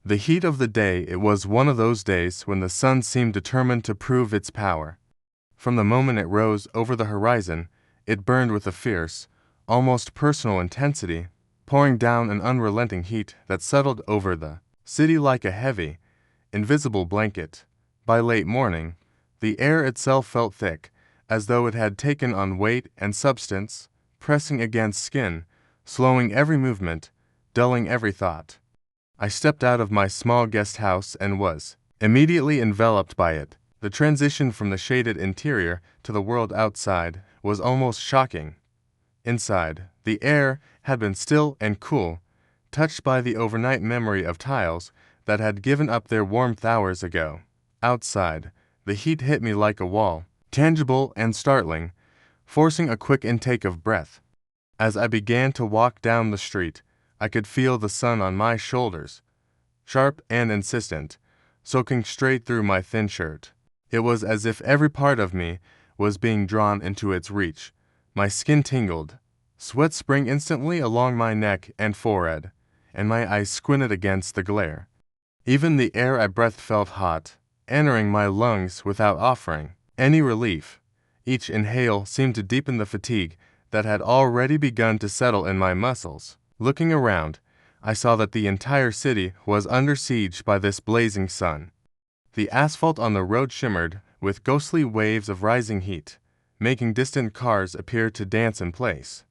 The heat of the day, it was one of those days when the sun seemed determined to prove its power. From the moment it rose over the horizon, it burned with a fierce, almost personal intensity, pouring down an unrelenting heat that settled over the city like a heavy, invisible blanket. By late morning, the air itself felt thick, as though it had taken on weight and substance, pressing against skin, slowing every movement, dulling every thought. I stepped out of my small guest house and was immediately enveloped by it. The transition from the shaded interior to the world outside was almost shocking. Inside, the air had been still and cool, touched by the overnight memory of tiles that had given up their warmth hours ago. Outside, the heat hit me like a wall, tangible and startling, forcing a quick intake of breath. As I began to walk down the street, I could feel the sun on my shoulders, sharp and insistent, soaking straight through my thin shirt. It was as if every part of me was being drawn into its reach. My skin tingled, sweat sprang instantly along my neck and forehead, and my eyes squinted against the glare. Even the air I breathed felt hot, entering my lungs without offering any relief. Each inhale seemed to deepen the fatigue that had already begun to settle in my muscles. Looking around, I saw that the entire city was under siege by this blazing sun. The asphalt on the road shimmered with ghostly waves of rising heat, making distant cars appear to dance in place.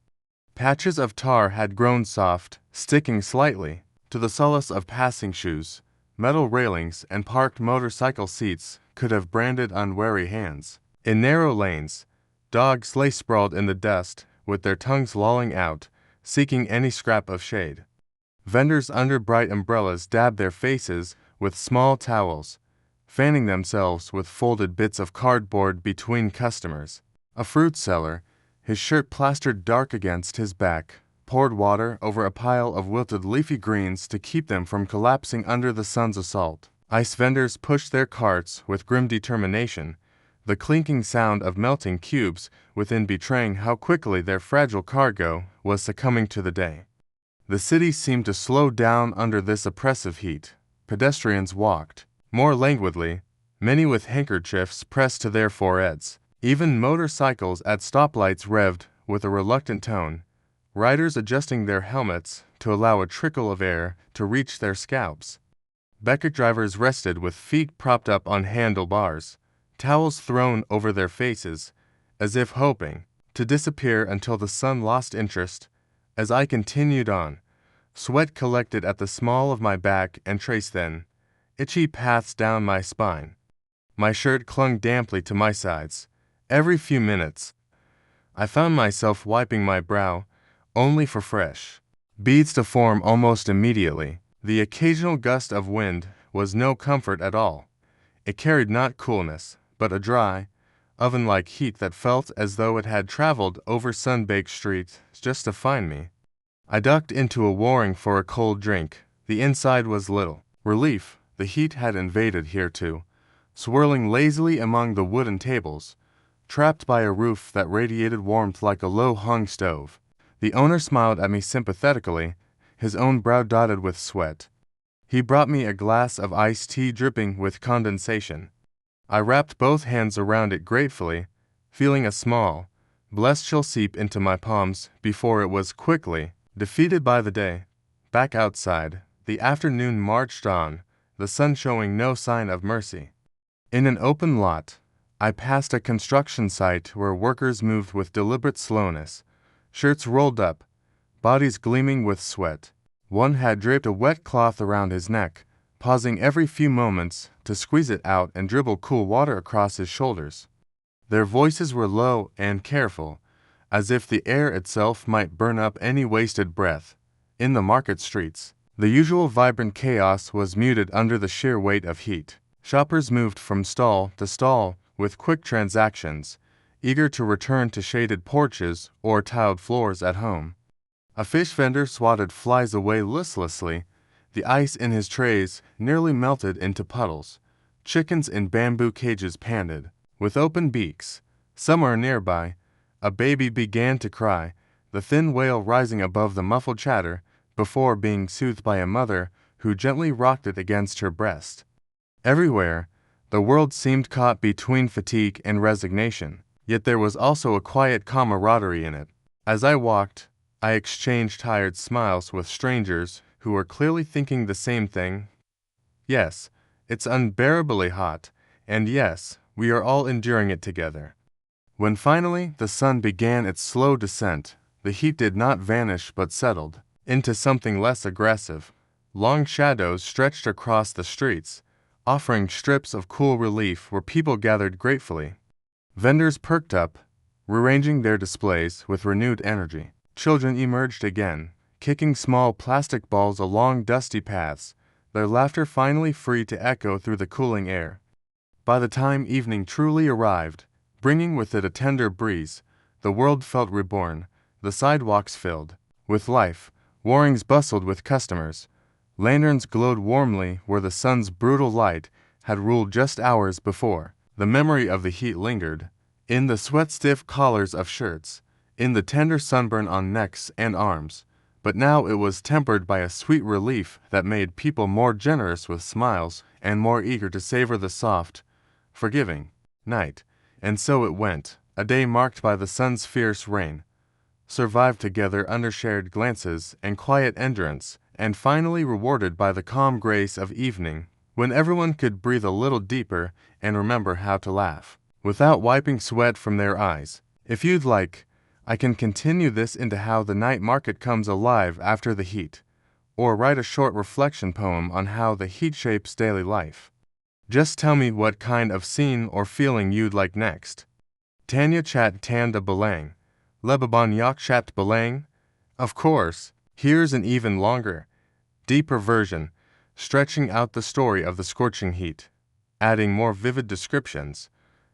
Patches of tar had grown soft, sticking slightly, to the solace of passing shoes. Metal railings and parked motorcycle seats could have branded unwary hands. In narrow lanes, dogs lay sprawled in the dust, with their tongues lolling out, seeking any scrap of shade. Vendors under bright umbrellas dabbed their faces with small towels, fanning themselves with folded bits of cardboard between customers. A fruit seller, his shirt plastered dark against his back, poured water over a pile of wilted leafy greens to keep them from collapsing under the sun's assault. Ice vendors pushed their carts with grim determination, the clinking sound of melting cubes within betraying how quickly their fragile cargo was succumbing to the day. The city seemed to slow down under this oppressive heat. Pedestrians walked more languidly, many with handkerchiefs pressed to their foreheads. Even motorcycles at stoplights revved with a reluctant tone, riders adjusting their helmets to allow a trickle of air to reach their scalps. Bucket drivers rested with feet propped up on handlebars, towels thrown over their faces, as if hoping to disappear until the sun lost interest. As I continued on, sweat collected at the small of my back and traced thin, itchy paths down my spine. My shirt clung damply to my sides. Every few minutes, I found myself wiping my brow, only for fresh beads to form almost immediately. The occasional gust of wind was no comfort at all. It carried not coolness, but a dry, oven-like heat that felt as though it had traveled over sun-baked streets just to find me. I ducked into a warring for a cold drink. The inside was little relief. The heat had invaded here too, swirling lazily among the wooden tables, trapped by a roof that radiated warmth like a low-hung stove. The owner smiled at me sympathetically, his own brow dotted with sweat. He brought me a glass of iced tea dripping with condensation. I wrapped both hands around it gratefully, feeling a small, blessed chill seep into my palms before it was quickly defeated by the day. Back outside, the afternoon marched on, the sun showing no sign of mercy. In an open lot, I passed a construction site where workers moved with deliberate slowness, shirts rolled up, bodies gleaming with sweat. One had draped a wet cloth around his neck, pausing every few moments to squeeze it out and dribble cool water across his shoulders. Their voices were low and careful, as if the air itself might burn up any wasted breath. In the market streets, the usual vibrant chaos was muted under the sheer weight of heat. Shoppers moved from stall to stall with quick transactions, eager to return to shaded porches or tiled floors at home. A fish vendor swatted flies away listlessly, the ice in his trays nearly melted into puddles. Chickens in bamboo cages panted, with open beaks. Somewhere nearby, a baby began to cry, the thin wail rising above the muffled chatter before being soothed by a mother who gently rocked it against her breast. Everywhere, the world seemed caught between fatigue and resignation, yet there was also a quiet camaraderie in it. As I walked, I exchanged tired smiles with strangers who were clearly thinking the same thing. Yes, it's unbearably hot, and yes, we are all enduring it together. When finally the sun began its slow descent, the heat did not vanish but settled into something less aggressive. Long shadows stretched across the streets, offering strips of cool relief where people gathered gratefully. Vendors perked up, rearranging their displays with renewed energy. Children emerged again, kicking small plastic balls along dusty paths, their laughter finally free to echo through the cooling air. By the time evening truly arrived, bringing with it a tender breeze, the world felt reborn, the sidewalks filled with life, warrings bustled with customers, lanterns glowed warmly where the sun's brutal light had ruled just hours before. The memory of the heat lingered, in the sweat-stiff collars of shirts, in the tender sunburn on necks and arms, but now it was tempered by a sweet relief that made people more generous with smiles and more eager to savor the soft, forgiving night. And so it went, a day marked by the sun's fierce reign, survived together under shared glances and quiet endurance, and finally rewarded by the calm grace of evening, when everyone could breathe a little deeper and remember how to laugh, without wiping sweat from their eyes. If you'd like, I can continue this into how the night market comes alive after the heat, or write a short reflection poem on how the heat shapes daily life. Just tell me what kind of scene or feeling you'd like next. Tanya chat tanda balang, lebabon yak chat balang? Of course, here's an even longer, deeper version, stretching out the story of the scorching heat, adding more vivid descriptions,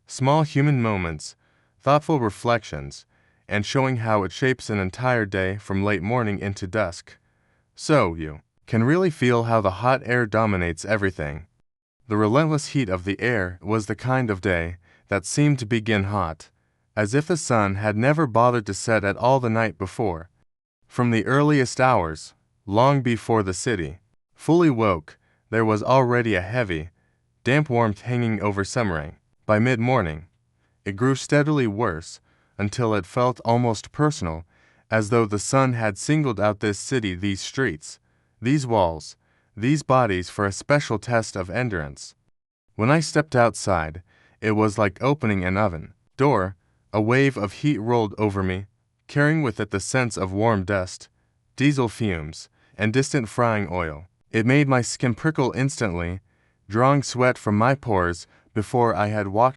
small human moments, thoughtful reflections, and showing how it shapes an entire day from late morning into dusk. So you can really feel how the hot air dominates everything. The relentless heat of the air was the kind of day that seemed to begin hot, as if the sun had never bothered to set at all the night before. From the earliest hours, long before the city fully woke, there was already a heavy, damp warmth hanging over Semmering. By mid-morning, it grew steadily worse, until it felt almost personal, as though the sun had singled out this city, these streets, these walls, these bodies for a special test of endurance. When I stepped outside, it was like opening an oven door. A wave of heat rolled over me, carrying with it the sense of warm dust, diesel fumes, and distant frying oil. It made my skin prickle instantly, drawing sweat from my pores before I had walked